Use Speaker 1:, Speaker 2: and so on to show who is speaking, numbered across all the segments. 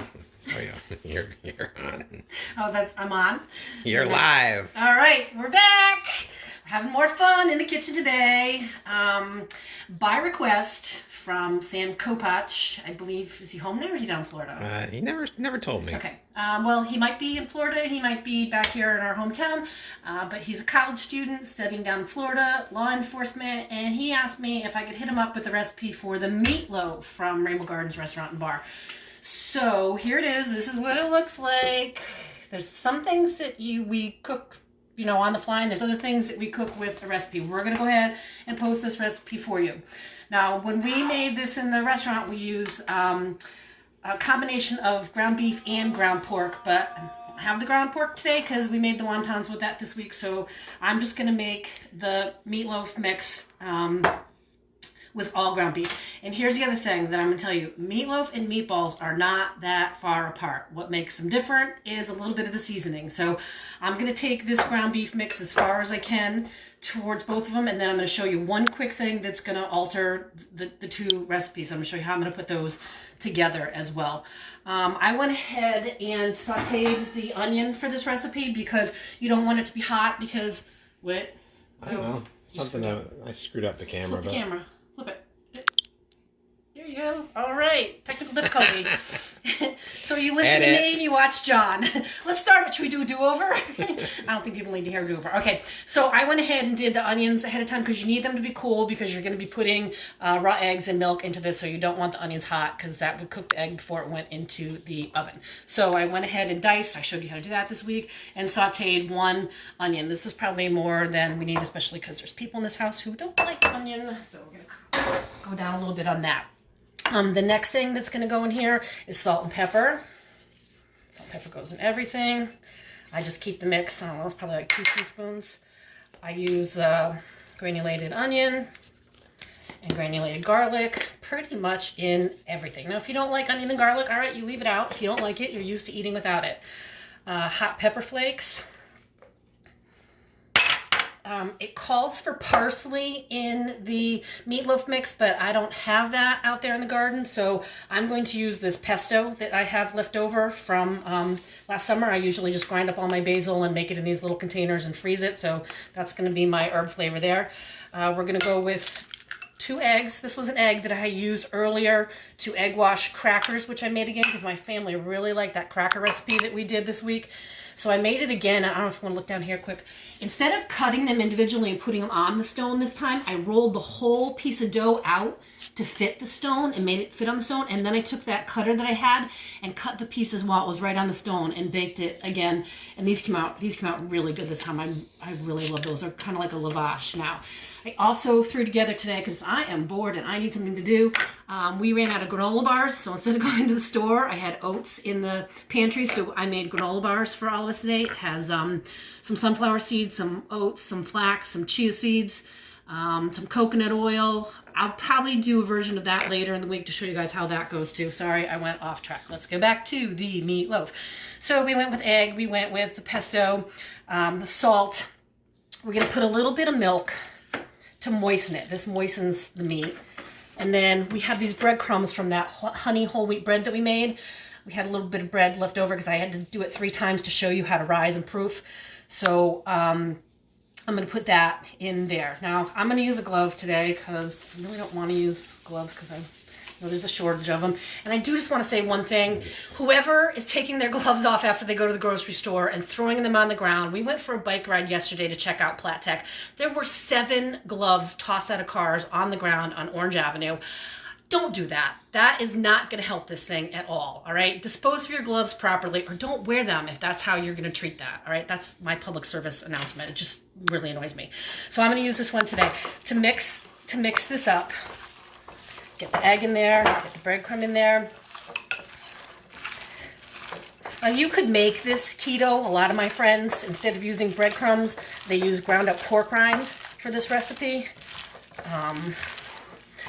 Speaker 1: go. So you're on.
Speaker 2: Oh, I'm on?
Speaker 1: You're live.
Speaker 2: All right, we're back. We're having more fun in the kitchen today. By request from Sam Kopach, I believe. Is he home now or is he down in Florida?
Speaker 1: He never told me.
Speaker 2: Okay. Well, he might be in Florida. He might be back here in our hometown. But he's a college student studying down in Florida, law enforcement. And he asked me if I could hit him up with the recipe for the meatloaf from Rainbow Gardens Restaurant and Bar. So here it is. This is what it looks like. There's some things that we cook, on the fly, and there's other things that we cook with a recipe. We're going to go ahead and post this recipe for you. Now, when we made this in the restaurant, we use a combination of ground beef and ground pork, but I have the ground pork today because we made the wontons with that this week, so I'm just going to make the meatloaf mix with all ground beef. And here's the other thing that I'm going to tell you. Meatloaf and meatballs are not that far apart. What makes them different is a little bit of the seasoning. So I'm going to take this ground beef mix as far as I can towards both of them, and then I'm going to show you one quick thing that's going to alter the two recipes. I'm going to show you how I'm going to put those together as well. I went ahead and sauteed the onion for this recipe because you don't want it to be hot because what?
Speaker 1: I don't know. Something I screwed up the camera.
Speaker 2: Flip the camera. Flip it. There you go. All right. Technical difficulty. So you listen to me and you watch John. Let's start it. Should we do a do-over? I don't think people need to hear a do-over. Okay. So I went ahead and did the onions ahead of time because you need them to be cool because you're going to be putting raw eggs and milk into this, so you don't want the onions hot because that would cook the egg before it went into the oven. So I went ahead and diced. I showed you how to do that this week, and sauteed one onion. This is probably more than we need, especially because there's people in this house who don't like onion. So we're going to go down a little bit on that. The next thing that's going to go in here is salt and pepper. Salt and pepper goes in everything. I just keep the mix, I don't know, it's probably like 2 teaspoons. I use granulated onion and granulated garlic pretty much in everything. Now, if you don't like onion and garlic, all right, you leave it out. If you don't like it, you're used to eating without it. Hot pepper flakes. It calls for parsley in the meatloaf mix, but I don't have that out there in the garden, so I'm going to use this pesto that I have left over from last summer. I usually just grind up all my basil and make it in these little containers and freeze it, so that's going to be my herb flavor there. We're going to go with 2 eggs. This was an egg that I used earlier to egg wash crackers, which I made again because my family really liked that cracker recipe that we did this week. So I made it again. I don't know if you want to look down here quick. Instead of cutting them individually and putting them on the stone this time, I rolled the whole piece of dough out to fit the stone and made it fit on the stone. And then I took that cutter that I had and cut the pieces while it was right on the stone and baked it again. And these came out really good this time. I really love those. They're kind of like a lavash now. I also threw together today, because I am bored and I need something to do. We ran out of granola bars, so instead of going to the store, I had oats in the pantry, so I made granola bars for all of us today. It has some sunflower seeds, some oats, some flax, some chia seeds, some coconut oil. I'll probably do a version of that later in the week to show you guys how that goes too. Sorry, I went off track. Let's go back to the meatloaf. So we went with egg, we went with the pesto, the salt. We're going to put a little bit of milk to moisten it. This moistens the meat. And then we have these breadcrumbs from that honey whole wheat bread that we made. We had a little bit of bread left over because I had to do it 3 times to show you how to rise and proof. So I'm going to put that in there. Now, I'm going to use a glove today because I really don't want to use gloves because I know there's a shortage of them. And I do just want to say one thing. Whoever is taking their gloves off after they go to the grocery store and throwing them on the ground. We went for a bike ride yesterday to check out Platt Tech. There were 7 gloves tossed out of cars on the ground on Orange Avenue. Don't do that. That is not going to help this thing at all, all right? Dispose of your gloves properly, or don't wear them if that's how you're going to treat that, all right? That's my public service announcement. It just really annoys me. So I'm going to use this one today to mix this up. Get the egg in there, get the breadcrumb in there. Now you could make this keto. A lot of my friends, instead of using breadcrumbs, they use ground up pork rinds for this recipe.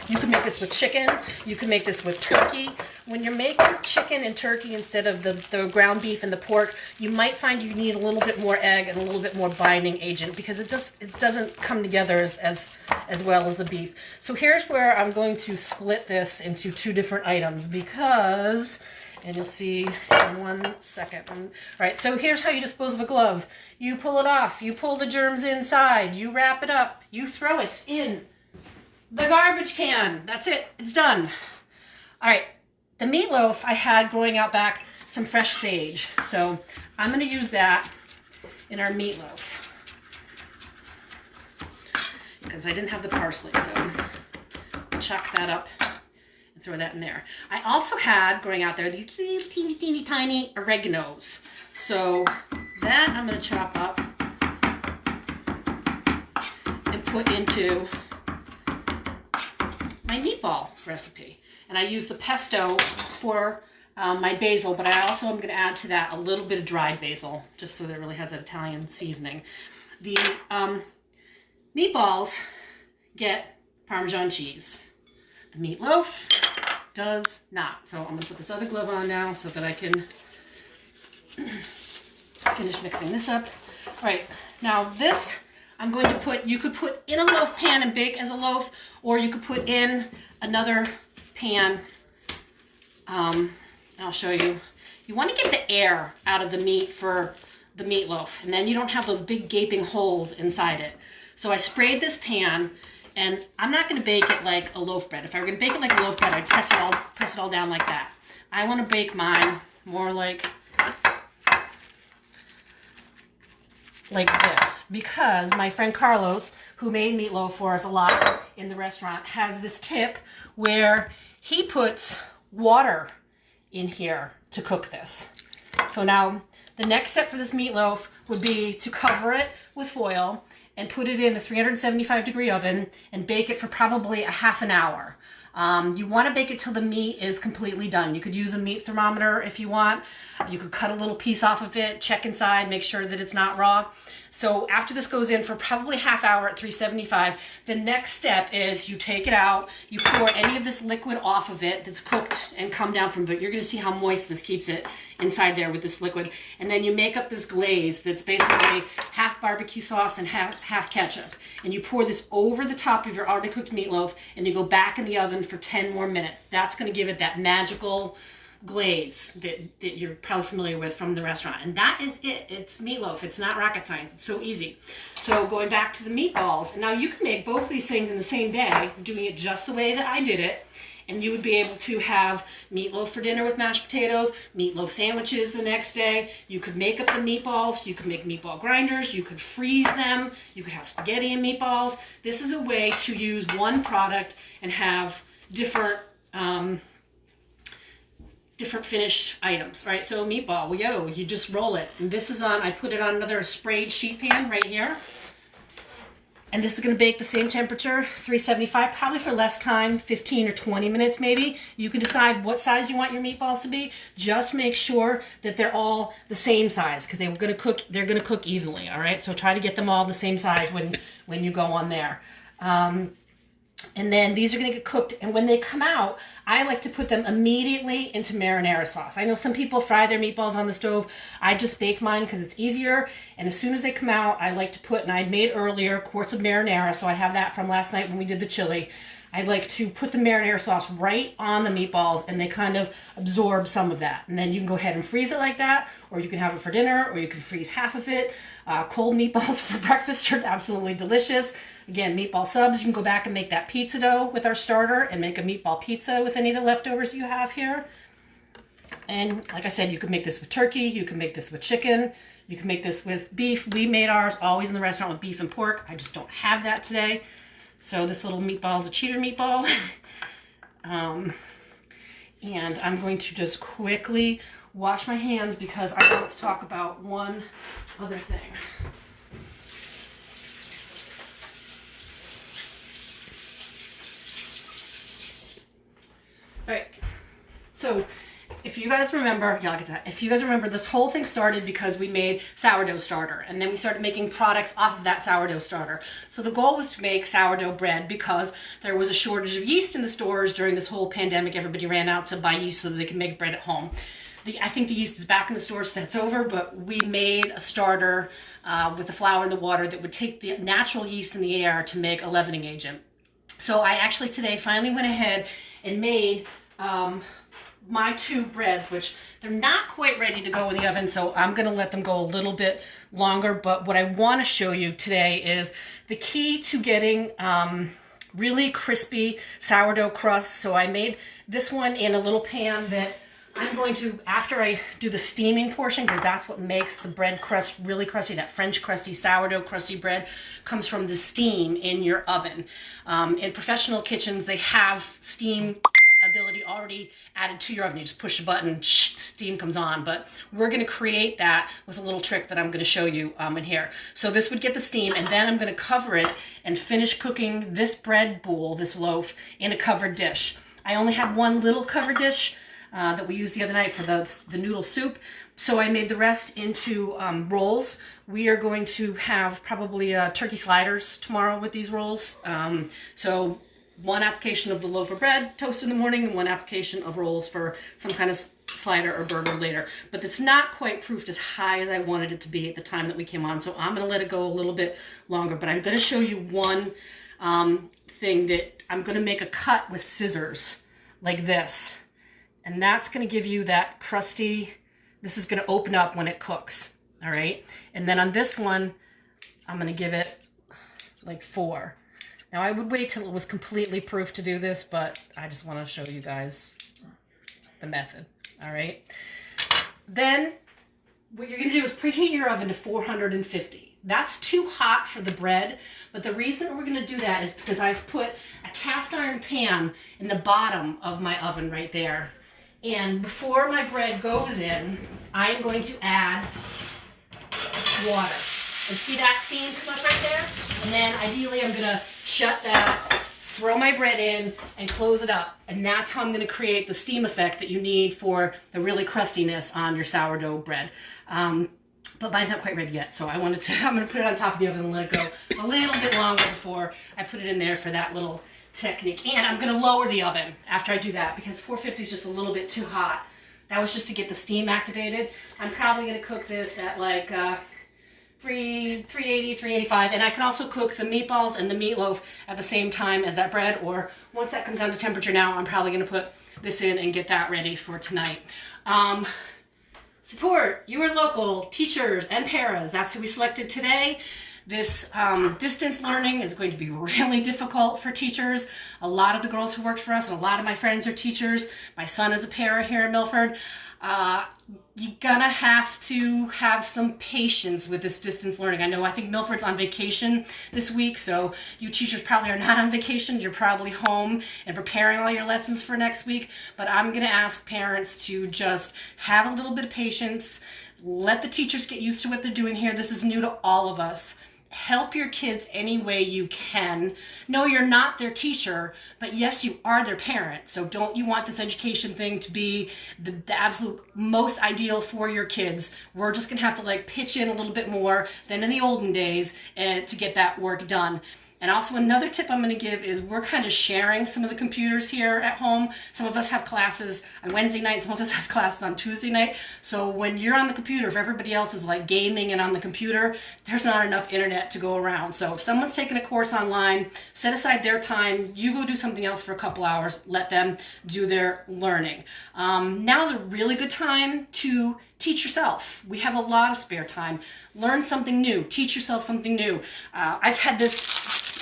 Speaker 2: You can make this with chicken. You can make this with turkey. When you're making chicken and turkey instead of the ground beef and the pork, you might find you need a little bit more egg and a little bit more binding agent because it doesn't come together as well as the beef. So here's where I'm going to split this into 2 different items because And you'll see in 1 second. All right, so here's how you dispose of a glove. You pull it off, you pull the germs inside, you wrap it up, you throw it in the garbage can. That's it, it's done. All right, the meatloaf I had growing out back some fresh sage. So I'm gonna use that in our meatloaf because I didn't have the parsley, so chop that up. Throw that in there. I also had, growing out there, these little teeny tiny oreganos. So that I'm going to chop up and put into my meatball recipe. And I use the pesto for my basil, but I also am going to add to that a little bit of dried basil, just so that it really has that Italian seasoning. The meatballs get Parmesan cheese. The meatloaf does not. So I'm going to put this other glove on now so that I can finish mixing this up. All right, now this I'm going to put, you could put in a loaf pan and bake as a loaf, or you could put in another pan. I'll show you. You want to get the air out of the meat for the meatloaf, and then you don't have those big gaping holes inside it. So I sprayed this pan. And I'm not going to bake it like a loaf bread. If I were going to bake it like a loaf bread, I'd press it all down like that. I want to bake mine more like this, because my friend Carlos, who made meatloaf for us a lot in the restaurant, has this tip where he puts water in here to cook this. So now the next step for this meatloaf would be to cover it with foil and put it in a 375-degree oven and bake it for probably a half an hour. You want to bake it till the meat is completely done. You could use a meat thermometer if you want. You could cut a little piece off of it, check inside, make sure that it's not raw. So after this goes in for probably half hour at 375, the next step is you take it out, you pour any of this liquid off of it that's cooked and come down from it. You're going to see how moist this keeps it inside there with this liquid. And then you make up this glaze that's basically half barbecue sauce and half ketchup. And you pour this over the top of your already cooked meatloaf, and you go back in the oven for 10 more minutes. That's going to give it that magical glaze that you're probably familiar with from the restaurant. And that is it. It's meatloaf. It's not rocket science. It's so easy. So going back to the meatballs, and now you can make both these things in the same day, doing it just the way that I did it. And you would be able to have meatloaf for dinner with mashed potatoes, meatloaf sandwiches the next day. You could make up the meatballs. You could make meatball grinders. You could freeze them. You could have spaghetti and meatballs. This is a way to use one product and have different finished items, right? So meatball, well, you just roll it. And this is on, I put it on another sprayed sheet pan right here. And this is going to bake the same temperature, 375, probably for less time, 15 or 20 minutes maybe. You can decide what size you want your meatballs to be. Just make sure that they're all the same size, because they're going to cook evenly, all right? So try to get them all the same size when you go on there. And then these are going to get cooked, and when they come out, I like to put them immediately into marinara sauce. I know some people fry their meatballs on the stove. I just bake mine because it's easier, and as soon as they come out, I like to put, and I'd made earlier, quarts of marinara, so I have that from last night when we did the chili. I like to put the marinara sauce right on the meatballs, and they kind of absorb some of that. And then you can go ahead and freeze it like that, or you can have it for dinner, or you can freeze half of it. Cold meatballs for breakfast are absolutely delicious. Again, meatball subs, you can go back and make that pizza dough with our starter and make a meatball pizza with any of the leftovers you have here. And like I said, you can make this with turkey, you can make this with chicken, you can make this with beef. We made ours always in the restaurant with beef and pork. I just don't have that today. So this little meatball is a cheater meatball. And I'm going to just quickly wash my hands because I want to talk about one other thing. All right, so if you guys remember, if you guys remember, this whole thing started because we made sourdough starter, and then we started making products off of that sourdough starter. So the goal was to make sourdough bread because there was a shortage of yeast in the stores during this whole pandemic. Everybody ran out to buy yeast so that they could make bread at home. I think the yeast is back in the store, so that's over, but we made a starter with the flour and the water that would take the natural yeast in the air to make a leavening agent. So I actually today finally went ahead and made my two breads, which they're not quite ready to go in the oven, so I'm going to let them go a little bit longer. But what I want to show you today is the key to getting really crispy sourdough crust. So I made this one in a little pan that I'm going to, after I do the steaming portion, because that's what makes the bread crust really crusty, that French crusty, sourdough crusty bread comes from the steam in your oven. In professional kitchens, they have steam ability already added to your oven. You just push a button, steam comes on. But we're going to create that with a little trick that I'm going to show you in here. So this would get the steam, and then I'm going to cover it and finish cooking this bread bowl, this loaf, in a covered dish. I only have one little covered dish that we used the other night for the noodle soup. So I made the rest into rolls. We are going to have probably turkey sliders tomorrow with these rolls. So one application of the loaf of bread toast in the morning and one application of rolls for some kind of slider or burger later. But it's not quite proofed as high as I wanted it to be at the time that we came on. So I'm going to let it go a little bit longer. But I'm going to show you one thing that I'm going to make a cut with scissors like this. And that's going to give you that crusty, this is going to open up when it cooks, all right? And then on this one, I'm going to give it like 4. Now I would wait till it was completely proof to do this, but I just want to show you guys the method, all right? Then what you're going to do is preheat your oven to 450. That's too hot for the bread, but the reason we're going to do that is because I've put a cast iron pan in the bottom of my oven right there. And before my bread goes in, I am going to add water. And see that steam come up right there? And then ideally I'm going to shut that, throw my bread in, and close it up. And that's how I'm going to create the steam effect that you need for the really crustiness on your sourdough bread. But mine's not quite ready yet, so I'm going to put it on top of the oven and let it go a little bit longer before I put it in there for that little technique. And I'm going to lower the oven after I do that because 450 is just a little bit too hot. That was just to get the steam activated. I'm probably going to cook this at like 380, 385, and I can also cook the meatballs and the meatloaf at the same time as that bread, or once that comes down to temperature now, I'm probably going to put this in and get that ready for tonight. Support your local teachers and paras. That's who we selected today. This distance learning is going to be really difficult for teachers. A lot of the girls who worked for us and a lot of my friends are teachers. My son is a para here in Milford. You're gonna have to have some patience with this distance learning. I think Milford's on vacation this week, so you teachers probably are not on vacation. You're probably home and preparing all your lessons for next week. But I'm gonna ask parents to just have a little bit of patience. Let the teachers get used to what they're doing here. This is new to all of us. Help your kids any way you can. No, you're not their teacher, but yes, you are their parent. So don't you want this education thing to be the absolute most ideal for your kids? We're just going to have to like pitch in a little bit more than in the olden days to get that work done. And also another tip I'm going to give is we're kind of sharing some of the computers here at home. Some of us have classes on Wednesday night, some of us have classes on Tuesday night. So when you're on the computer, if everybody else is like gaming and on the computer, there's not enough internet to go around. So if someone's taking a course online, set aside their time, you go do something else for a couple hours, let them do their learning. Now's a really good time to teach yourself. We have a lot of spare time. Learn something new. Teach yourself something new. I've had this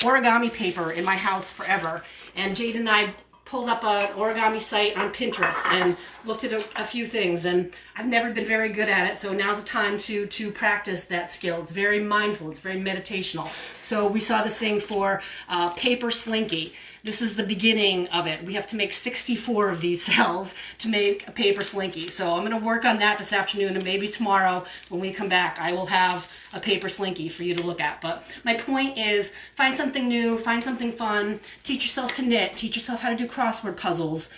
Speaker 2: origami paper in my house forever, and Jade and I pulled up an origami site on Pinterest and looked at a few things, and I've never been very good at it, so now's the time to practice that skill. It's very mindful, it's very meditational. So we saw this thing for paper slinky. This is the beginning of it. We have to make 64 of these cells to make a paper slinky. So I'm going to work on that this afternoon, and maybe tomorrow when we come back I will have a paper slinky for you to look at. But my point is, find something new, find something fun, teach yourself to knit, teach yourself how to do crossword puzzles,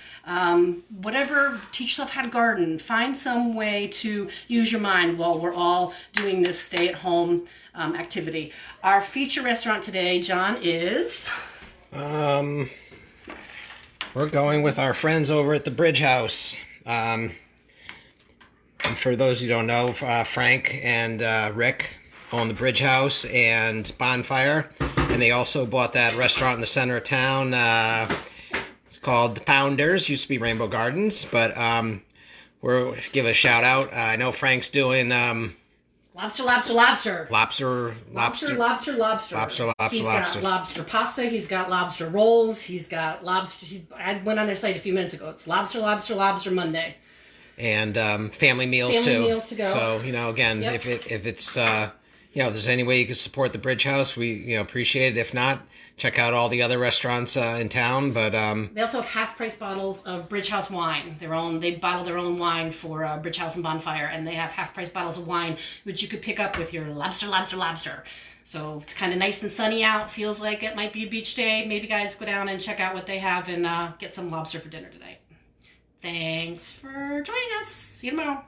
Speaker 2: whatever, teach yourself how to garden. Find some way to use your mind while we're all doing this stay-at-home activity. Our feature restaurant today, John, is...
Speaker 1: We're going with our friends over at the Bridge House. And for those who don't know, Frank and Rick own the Bridge House and Bonfire, and they also bought that restaurant in the center of town. It's called The Founders. Used to be Rainbow Gardens, but we're give a shout out. I know Frank's doing
Speaker 2: Lobster, lobster, lobster.
Speaker 1: lobster.
Speaker 2: Lobster, lobster, lobster.
Speaker 1: Lobster, lobster,
Speaker 2: He's
Speaker 1: lobster.
Speaker 2: got lobster pasta. He's got lobster rolls. He's got lobster. I went on their site a few minutes ago. It's lobster, lobster, lobster Monday.
Speaker 1: And family meals
Speaker 2: Family
Speaker 1: too.
Speaker 2: meals to go.
Speaker 1: So again,
Speaker 2: Yep.
Speaker 1: if it's if there's any way you can support the Bridge House, we appreciate it. If not, check out all the other restaurants in town. But
Speaker 2: they also have half-price bottles of Bridge House wine. They bottle their own wine for Bridge House and Bonfire, and they have half-price bottles of wine which you could pick up with your lobster, lobster, lobster. So it's kind of nice and sunny out. Feels like it might be a beach day. Maybe guys go down and check out what they have and get some lobster for dinner tonight. Thanks for joining us. See you tomorrow.